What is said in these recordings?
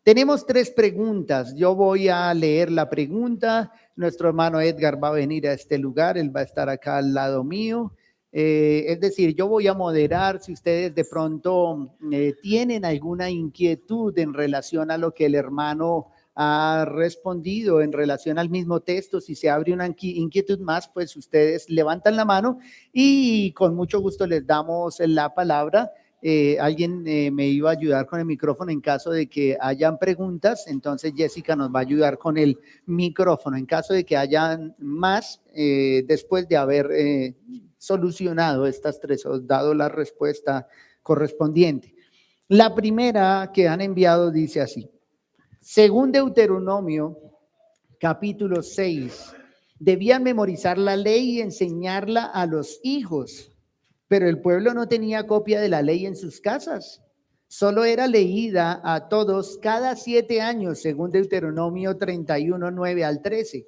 Tenemos 3 preguntas. Yo voy a leer la pregunta. Nuestro hermano Edgar va a venir a este lugar. Él va a estar acá al lado mío. Es decir, yo voy a moderar. Si ustedes de pronto tienen alguna inquietud en relación a lo que el hermano ha respondido en relación al mismo texto, si se abre una inquietud más, pues ustedes levantan la mano y con mucho gusto les damos la palabra. Alguien me iba a ayudar con el micrófono en caso de que hayan preguntas, entonces Jessica nos va a ayudar con el micrófono en caso de que hayan más después de haber solucionado estas 3 o dado la respuesta correspondiente. La primera que han enviado dice así: según Deuteronomio capítulo 6, debían memorizar la ley y enseñarla a los hijos, pero el pueblo no tenía copia de la ley en sus casas. Solo era leída a todos cada 7 años, según Deuteronomio 31, 9 al 13.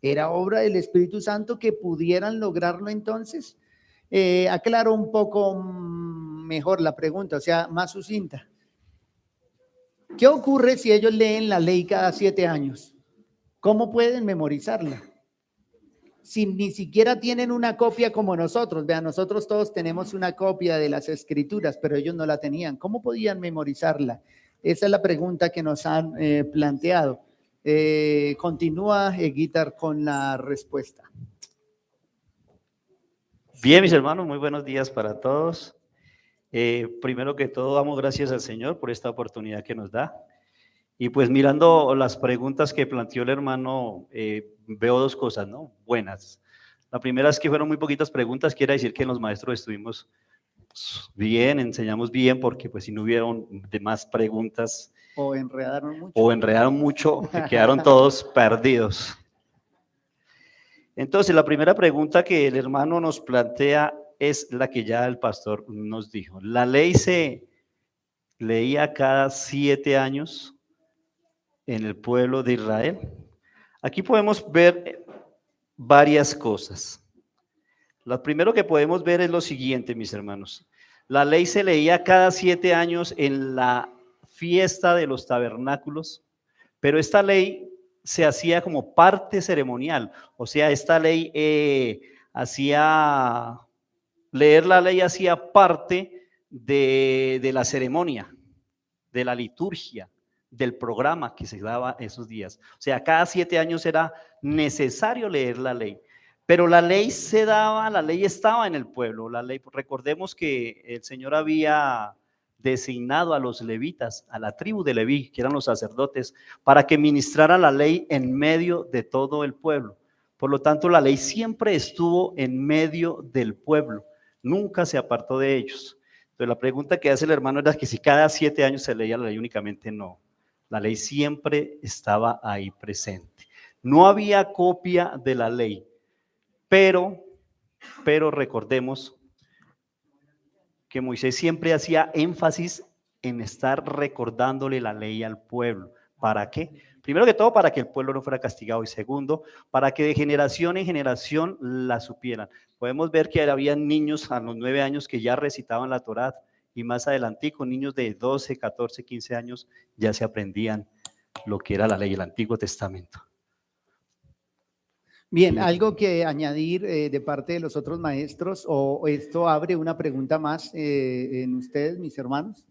¿Era obra del Espíritu Santo que pudieran lograrlo entonces? Aclaro un poco mejor la pregunta, o sea, más sucinta. ¿Qué ocurre si ellos leen la ley cada 7 años? ¿Cómo pueden memorizarla? Si ni siquiera tienen una copia como nosotros. Vean, nosotros todos tenemos una copia de las escrituras, pero ellos no la tenían. ¿Cómo podían memorizarla? Esa es la pregunta que nos han planteado. Continúa, Guitar, con la respuesta. Bien, mis hermanos, muy buenos días para todos. Primero que todo, damos gracias al Señor por esta oportunidad que nos da. Y pues mirando las preguntas que planteó el hermano, veo 2 cosas, ¿no? Buenas. La primera es que fueron muy poquitas preguntas, quiere decir que los maestros estuvimos bien, enseñamos bien, porque pues si no hubieron demás preguntas o enredaron mucho, quedaron todos perdidos. Entonces, la primera pregunta que el hermano nos plantea es la que ya el pastor nos dijo. La ley se leía cada 7 años en el pueblo de Israel. Aquí podemos ver varias cosas. Lo primero que podemos ver es lo siguiente, mis hermanos. La ley se leía cada 7 años en la fiesta de los tabernáculos, pero esta ley se hacía como parte ceremonial, o sea, esta ley leer la ley hacía parte de la ceremonia, de la liturgia, del programa que se daba esos días. O sea, cada 7 años era necesario leer la ley. Pero la ley la ley estaba en el pueblo, la ley, recordemos que el Señor había designado a los levitas, a la tribu de Leví, que eran los sacerdotes, para que ministrara la ley en medio de todo el pueblo. Por lo tanto, la ley siempre estuvo en medio del pueblo, nunca se apartó de ellos. Entonces, la pregunta que hace el hermano era que si cada 7 años se leía la ley, únicamente no. La ley siempre estaba ahí presente. No había copia de la ley. Pero recordemos que Moisés siempre hacía énfasis en estar recordándole la ley al pueblo. ¿Para qué? Primero que todo, para que el pueblo no fuera castigado, y segundo, para que de generación en generación la supieran. Podemos ver que había niños a los 9 años que ya recitaban la Torá, y más adelante con niños de 12, 14, 15 años ya se aprendían lo que era la ley, el Antiguo Testamento. Bien, ¿algo que añadir de parte de los otros maestros o esto abre una pregunta más en ustedes, mis hermanos?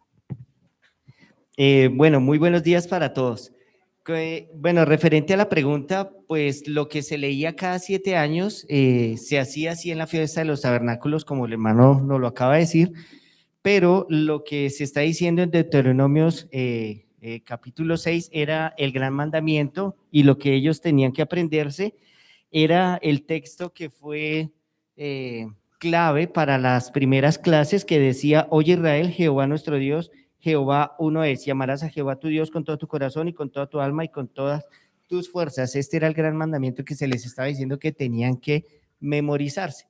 Bueno, muy buenos días para todos. Bueno, referente a la pregunta, pues lo que se leía cada 7 años se hacía así en la fiesta de los tabernáculos, como el hermano nos lo acaba de decir, pero lo que se está diciendo en Deuteronomios capítulo 6 era el gran mandamiento, y lo que ellos tenían que aprenderse era el texto que fue clave para las primeras clases, que decía: oye Israel, Jehová nuestro Dios, Jehová uno es, y amarás a Jehová tu Dios con todo tu corazón y con toda tu alma y con todas tus fuerzas. Este era el gran mandamiento que se les estaba diciendo que tenían que memorizarse.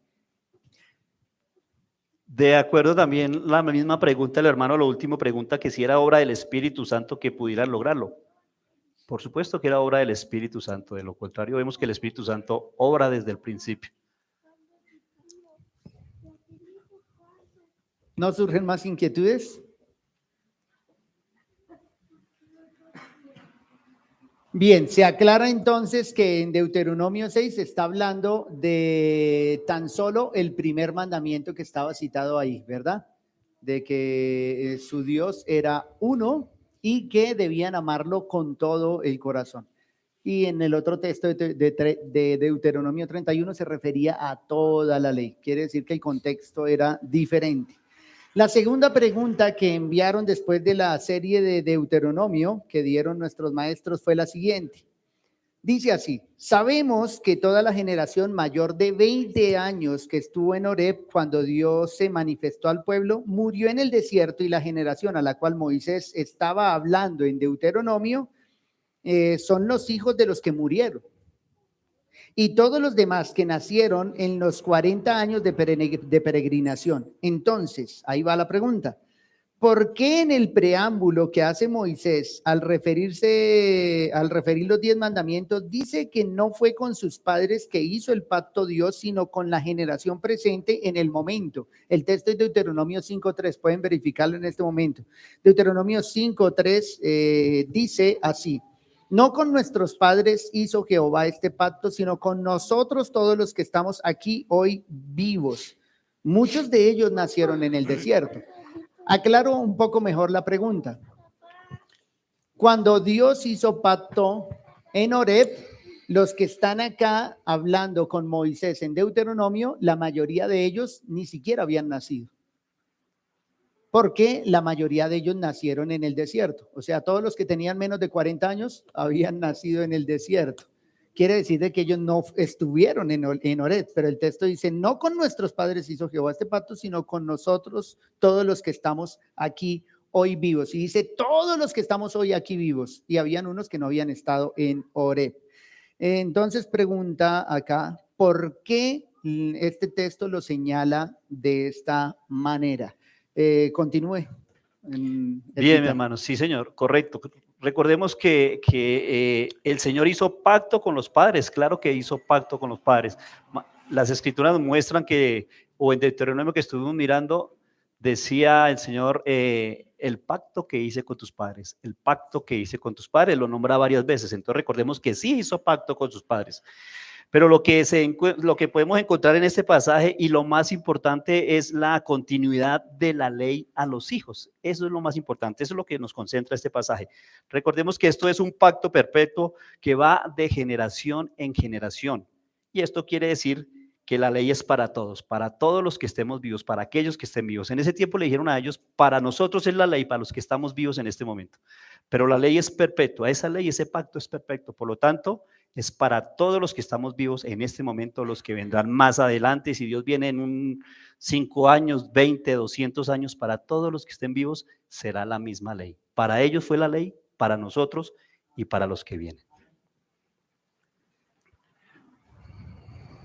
De acuerdo, también la misma pregunta el hermano, lo último pregunta que si era obra del Espíritu Santo que pudieran lograrlo. Por supuesto que era obra del Espíritu Santo, de lo contrario vemos que el Espíritu Santo obra desde el principio. ¿No surgen más inquietudes? Bien, se aclara entonces que en Deuteronomio 6 se está hablando de tan solo el primer mandamiento que estaba citado ahí, ¿verdad? De que su Dios era uno y que debían amarlo con todo el corazón. Y en el otro texto de Deuteronomio 31 se refería a toda la ley. Quiere decir que el contexto era diferente. La segunda pregunta que enviaron después de la serie de Deuteronomio que dieron nuestros maestros fue la siguiente. Dice así: sabemos que toda la generación mayor de 20 años que estuvo en Horeb cuando Dios se manifestó al pueblo murió en el desierto, y la generación a la cual Moisés estaba hablando en Deuteronomio son los hijos de los que murieron. Y todos los demás que nacieron en los 40 años de peregrinación. Entonces, ahí va la pregunta. ¿Por qué en el preámbulo que hace Moisés al referir los 10 mandamientos dice que no fue con sus padres que hizo el pacto Dios, sino con la generación presente en el momento? El texto es Deuteronomio 5:3, pueden verificarlo en este momento. Deuteronomio 5:3 dice así: no con nuestros padres hizo Jehová este pacto, sino con nosotros todos los que estamos aquí hoy vivos. Muchos de ellos nacieron en el desierto. Aclaro un poco mejor la pregunta. Cuando Dios hizo pacto en Horeb, los que están acá hablando con Moisés en Deuteronomio, la mayoría de ellos ni siquiera habían nacido. Porque la mayoría de ellos nacieron en el desierto. O sea, todos los que tenían menos de 40 años habían nacido en el desierto. Quiere decir de que ellos no estuvieron en Horeb, pero el texto dice: no con nuestros padres hizo Jehová este pacto, sino con nosotros, todos los que estamos aquí hoy vivos. Y dice todos los que estamos hoy aquí vivos, y habían unos que no habían estado en Horeb. Entonces pregunta acá, ¿por qué este texto lo señala de esta manera? Continúe. Bien, mi hermano, sí, señor, correcto. Recordemos que el Señor hizo pacto con los padres, claro que hizo pacto con los padres. Las escrituras muestran que, o en Deuteronomio que estuvimos mirando, decía el Señor, el pacto que hice con tus padres, el pacto que hice con tus padres, lo nombra varias veces. Entonces recordemos que sí hizo pacto con sus padres. Pero lo que podemos encontrar en este pasaje, y lo más importante, es la continuidad de la ley a los hijos. Eso es lo más importante, eso es lo que nos concentra este pasaje. Recordemos que esto es un pacto perpetuo que va de generación en generación. Y esto quiere decir que la ley es para todos los que estemos vivos, para aquellos que estén vivos. En ese tiempo le dijeron a ellos: para nosotros es la ley, para los que estamos vivos en este momento. Pero la ley es perpetua, esa ley, ese pacto es perpetuo. Por lo tanto, es para todos los que estamos vivos en este momento, los que vendrán más adelante. Si Dios viene en 5 años, 20, 200 años, para todos los que estén vivos será la misma ley. Para ellos fue la ley, para nosotros y para los que vienen.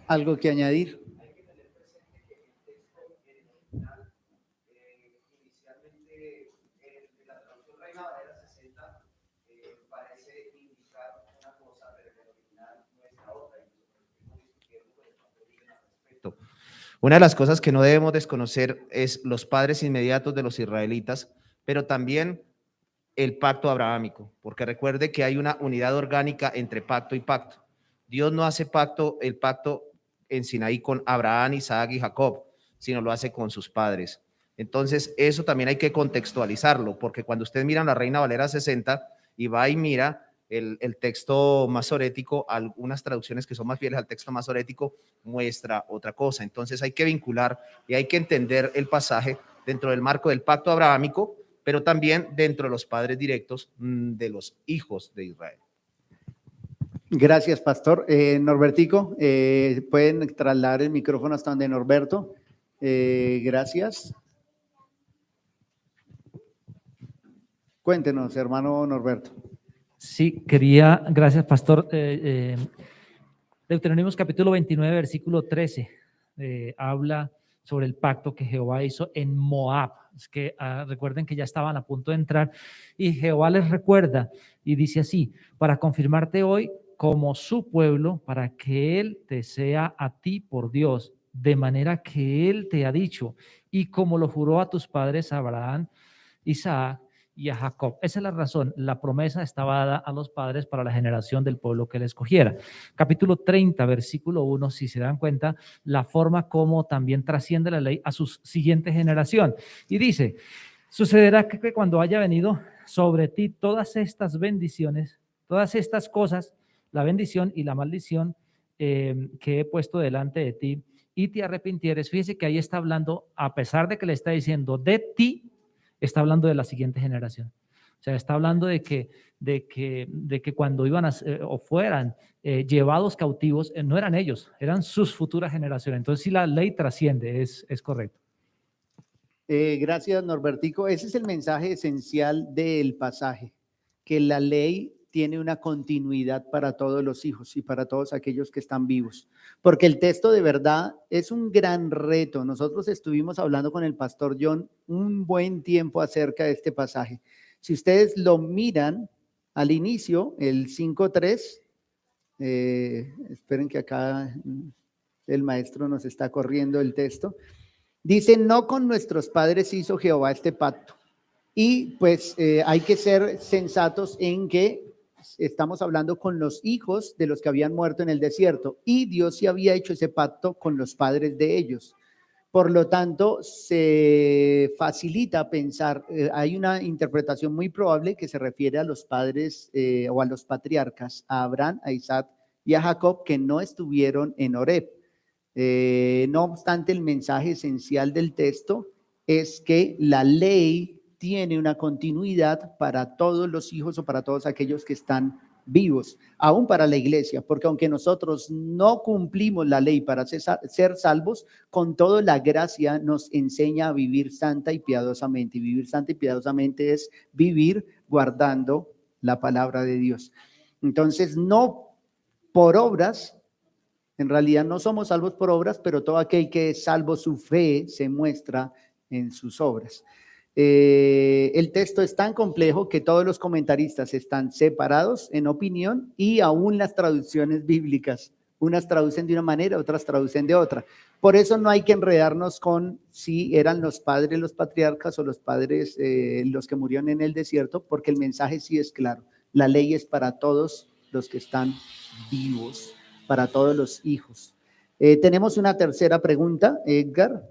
¿Algo que añadir? Una de las cosas que no debemos desconocer es los padres inmediatos de los israelitas, pero también el pacto abrahámico, porque recuerde que hay una unidad orgánica entre pacto y pacto. Dios no hace el pacto en Sinaí con Abraham, Isaac y Jacob, sino lo hace con sus padres. Entonces, eso también hay que contextualizarlo, porque cuando usted mira la Reina Valera 60 y va y mira el texto masorético, algunas traducciones que son más fieles al texto masorético muestra otra cosa. Entonces hay que vincular y hay que entender el pasaje dentro del marco del pacto abrahámico, pero también dentro de los padres directos de los hijos de Israel. Gracias, pastor. Norbertico, pueden trasladar el micrófono hasta donde Norberto. Gracias. Cuéntenos, hermano Norberto. Sí, gracias, pastor. Deuteronomios capítulo 29, versículo 13, habla sobre el pacto que Jehová hizo en Moab. Es que recuerden que ya estaban a punto de entrar y Jehová les recuerda y dice así: para confirmarte hoy como su pueblo, para que Él te sea a ti por Dios, de manera que Él te ha dicho, y como lo juró a tus padres Abraham, Isaac y a Jacob. Esa es la razón. La promesa estaba dada a los padres para la generación del pueblo que él escogiera. Capítulo 30, versículo 1, si se dan cuenta, la forma como también trasciende la ley a su siguiente generación. Y dice, sucederá que cuando haya venido sobre ti todas estas bendiciones, todas estas cosas, la bendición y la maldición que he puesto delante de ti, y te arrepintieres. Fíjese que ahí está hablando, a pesar de que le está diciendo de ti, está hablando de la siguiente generación. O sea, está hablando de que cuando iban o fueran llevados cautivos, no eran ellos, eran sus futuras generaciones. Entonces, si la ley trasciende, es correcto. Gracias, Norbertico. Ese es el mensaje esencial del pasaje, que la ley tiene una continuidad para todos los hijos y para todos aquellos que están vivos, porque el texto de verdad es un gran reto. Nosotros estuvimos hablando con el pastor John un buen tiempo acerca de este pasaje. Si ustedes lo miran al inicio, el 5.3, esperen que acá el maestro nos está corriendo el texto. Dice, no con nuestros padres hizo Jehová este pacto. Y pues hay que ser sensatos en que estamos hablando con los hijos de los que habían muerto en el desierto. Y Dios sí había hecho ese pacto con los padres de ellos. Por lo tanto, se facilita pensar, hay una interpretación muy probable que se refiere a los padres o a los patriarcas, a Abraham, a Isaac y a Jacob, que no estuvieron en Horeb. No obstante, el mensaje esencial del texto es que la ley tiene una continuidad para todos los hijos o para todos aquellos que están vivos, aún para la iglesia, porque aunque nosotros no cumplimos la ley para ser salvos, con todo la gracia nos enseña a vivir santa y piadosamente. Y vivir santa y piadosamente es vivir guardando la palabra de Dios. Entonces, no por obras. En realidad no somos salvos por obras, pero todo aquel que es salvo, su fe se muestra en sus obras. El texto es tan complejo que todos los comentaristas están separados en opinión y aún las traducciones bíblicas. Unas traducen de una manera, otras traducen de otra. Por eso no hay que enredarnos con si eran los padres los patriarcas o los padres los que murieron en el desierto, porque el mensaje sí es claro. La ley es para todos los que están vivos, para todos los hijos. Tenemos una tercera pregunta, Edgar.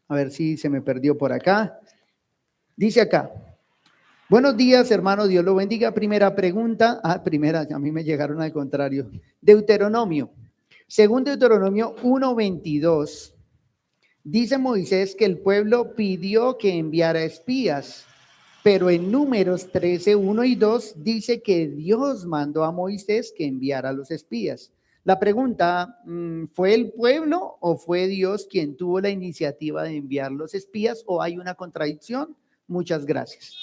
A ver si se me perdió por acá. Dice acá, buenos días, hermano, Dios lo bendiga. Primera pregunta, primera, a mí me llegaron al contrario. Deuteronomio. Según Deuteronomio 1:22, dice Moisés que el pueblo pidió que enviara espías, pero en Números 13:1 y 2 dice que Dios mandó a Moisés que enviara a los espías. La pregunta, ¿fue el pueblo o fue Dios quien tuvo la iniciativa de enviar los espías o hay una contradicción? Muchas gracias.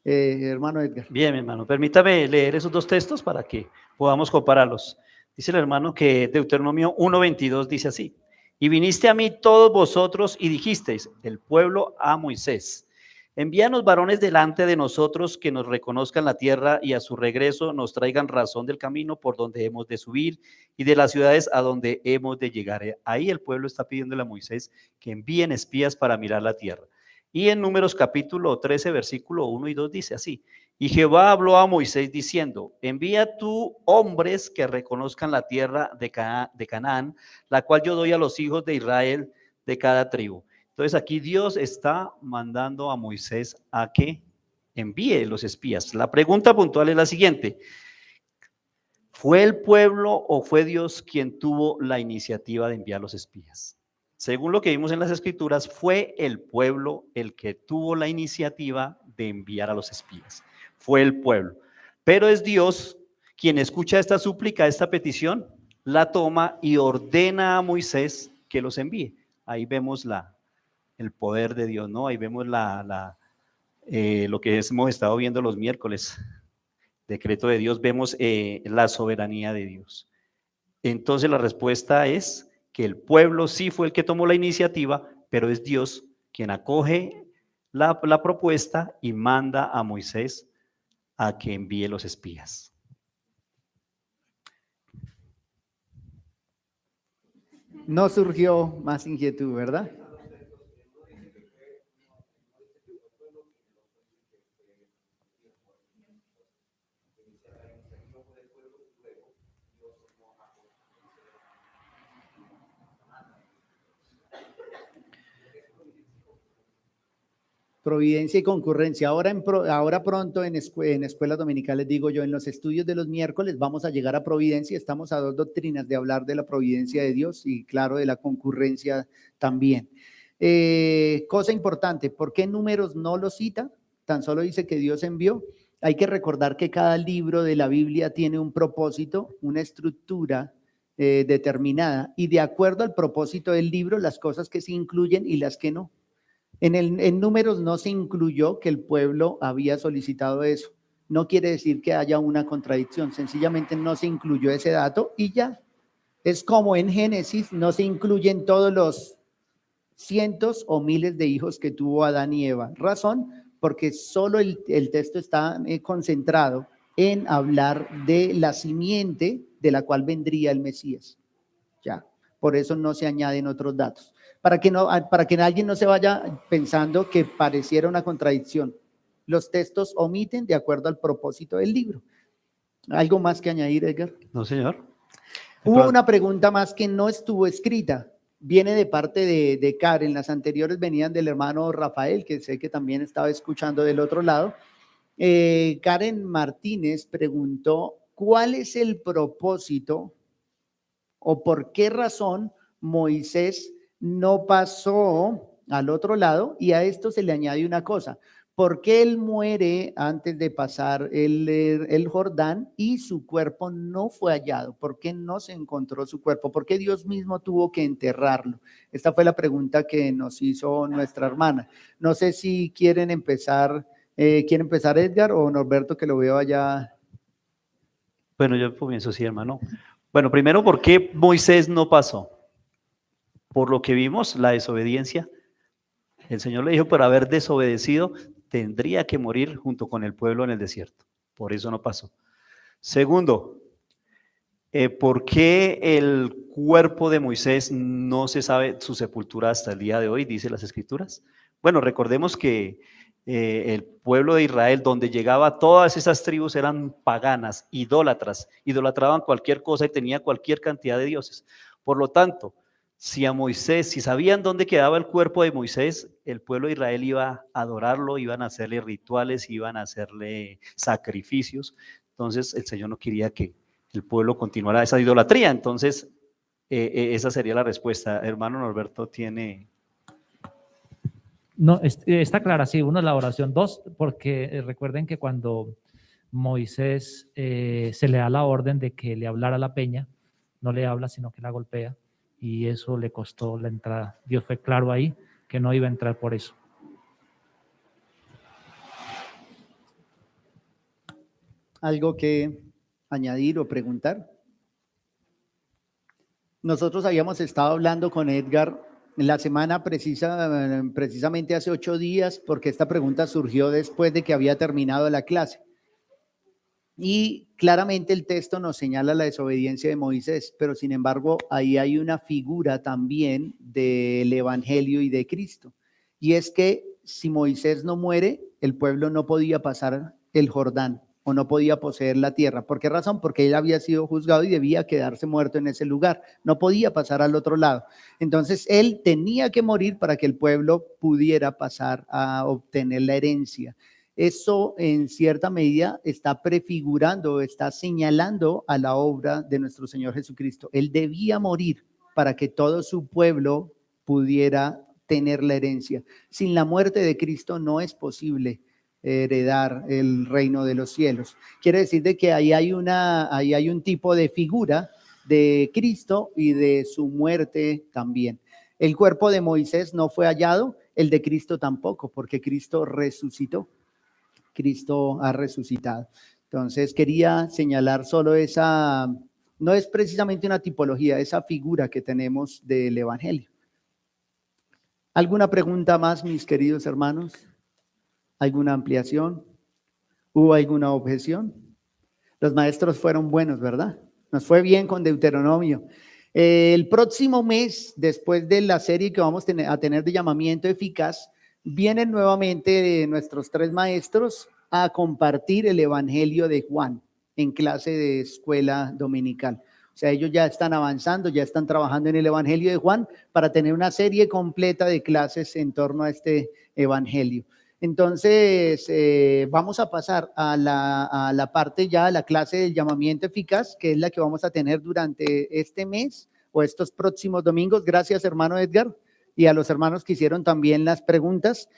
Hermano Edgar. Bien, mi hermano, permítame leer esos dos textos para que podamos compararlos. Dice el hermano que Deuteronomio 1:22 dice así: y viniste a mí todos vosotros y dijisteis, el pueblo a Moisés, envíanos varones delante de nosotros que nos reconozcan la tierra y a su regreso nos traigan razón del camino por donde hemos de subir y de las ciudades a donde hemos de llegar. Ahí el pueblo está pidiéndole a Moisés que envíen espías para mirar la tierra. Y en Números capítulo 13, versículo 1 y 2 dice así: y Jehová habló a Moisés diciendo, envía tú hombres que reconozcan la tierra de Canaán, la cual yo doy a los hijos de Israel de cada tribu. Entonces aquí Dios está mandando a Moisés a que envíe los espías. La pregunta puntual es la siguiente: ¿fue el pueblo o fue Dios quien tuvo la iniciativa de enviar los espías? Según lo que vimos en las escrituras, fue el pueblo el que tuvo la iniciativa de enviar a los espías. Fue el pueblo. Pero es Dios quien escucha esta súplica, esta petición, la toma y ordena a Moisés que los envíe. Ahí vemos el poder de Dios, ¿no? Ahí vemos lo que hemos estado viendo los miércoles. Decreto de Dios, vemos la soberanía de Dios. Entonces la respuesta es que el pueblo sí fue el que tomó la iniciativa, pero es Dios quien acoge la propuesta y manda a Moisés a que envíe los espías. No surgió más inquietud, ¿verdad? Providencia y concurrencia. Ahora pronto en escuelas dominicales, digo yo, en los estudios de los miércoles vamos a llegar a providencia. Estamos a 2 doctrinas de hablar de la providencia de Dios y claro, de la concurrencia también. Cosa importante, ¿por qué Números no lo cita? Tan solo dice que Dios envió. Hay que recordar que cada libro de la Biblia tiene un propósito, una estructura determinada y de acuerdo al propósito del libro, las cosas que se incluyen y las que no. En Números no se incluyó que el pueblo había solicitado eso. No quiere decir que haya una contradicción, sencillamente no se incluyó ese dato y ya. Es como en Génesis, no se incluyen todos los cientos o miles de hijos que tuvo Adán y Eva. Razón, porque solo el texto está concentrado en hablar de la simiente de la cual vendría el Mesías. Ya, por eso no se añaden otros datos. Para que alguien no se vaya pensando que pareciera una contradicción. Los textos omiten de acuerdo al propósito del libro. ¿Algo más que añadir, Edgar? No, señor. Hubo una pregunta más que no estuvo escrita. Viene de parte de Karen. Las anteriores venían del hermano Rafael, que sé que también estaba escuchando del otro lado. Karen Martínez preguntó, ¿cuál es el propósito o por qué razón Moisés no pasó al otro lado? Y a esto se le añade una cosa. ¿Por qué él muere antes de pasar el Jordán y su cuerpo no fue hallado? ¿Por qué no se encontró su cuerpo? ¿Por qué Dios mismo tuvo que enterrarlo? Esta fue la pregunta que nos hizo nuestra hermana. No sé si quieren empezar Edgar o Norberto, que lo veo allá. Bueno, yo comienzo, sí, hermano. Bueno, primero, ¿por qué Moisés no pasó? Por lo que vimos, la desobediencia. El Señor le dijo, por haber desobedecido, tendría que morir junto con el pueblo en el desierto. Por eso no pasó. Segundo, ¿por qué el cuerpo de Moisés no se sabe su sepultura hasta el día de hoy, dice las Escrituras? Bueno, recordemos que el pueblo de Israel, donde llegaba todas esas tribus, eran paganas, idólatras, idolatraban cualquier cosa y tenía cualquier cantidad de dioses. Por lo tanto, si sabían dónde quedaba el cuerpo de Moisés, el pueblo de Israel iba a adorarlo, iban a hacerle rituales, iban a hacerle sacrificios. Entonces el Señor no quería que el pueblo continuara esa idolatría. Entonces esa sería la respuesta. Hermano Norberto tiene... No, está clara, sí, uno es la oración, dos, porque recuerden que cuando Moisés se le da la orden de que le hablara a la peña, no le habla, sino que la golpea, y eso le costó la entrada. Dios fue claro ahí que no iba a entrar por eso. ¿Algo que añadir o preguntar? Nosotros habíamos estado hablando con Edgar la semana precisamente hace 8 días, porque esta pregunta surgió después de que había terminado la clase. Y claramente el texto nos señala la desobediencia de Moisés, pero sin embargo ahí hay una figura también del Evangelio y de Cristo. Y es que si Moisés no muere, el pueblo no podía pasar el Jordán o no podía poseer la tierra. ¿Por qué razón? Porque él había sido juzgado y debía quedarse muerto en ese lugar. No podía pasar al otro lado. Entonces él tenía que morir para que el pueblo pudiera pasar a obtener la herencia. Eso en cierta medida está prefigurando, está señalando a la obra de nuestro Señor Jesucristo. Él debía morir para que todo su pueblo pudiera tener la herencia. Sin la muerte de Cristo no es posible heredar el reino de los cielos. Quiere decir de que ahí hay un tipo de figura de Cristo y de su muerte también. El cuerpo de Moisés no fue hallado, el de Cristo tampoco, porque Cristo resucitó. Cristo ha resucitado. Entonces quería señalar solo esa, no es precisamente una tipología, esa figura que tenemos del Evangelio. ¿Alguna pregunta más, mis queridos hermanos? ¿Alguna ampliación? ¿Hubo alguna objeción? Los maestros fueron buenos, ¿verdad? Nos fue bien con Deuteronomio. El próximo mes, después de la serie que vamos a tener de llamamiento eficaz, vienen nuevamente nuestros 3 maestros a compartir el Evangelio de Juan en clase de escuela dominical. O sea, ellos ya están avanzando, ya están trabajando en el Evangelio de Juan para tener una serie completa de clases en torno a este Evangelio. Entonces, vamos a pasar a la parte ya, a la clase del llamamiento eficaz, que es la que vamos a tener durante este mes o estos próximos domingos. Gracias, hermano Edgar, y a los hermanos que hicieron también las preguntas.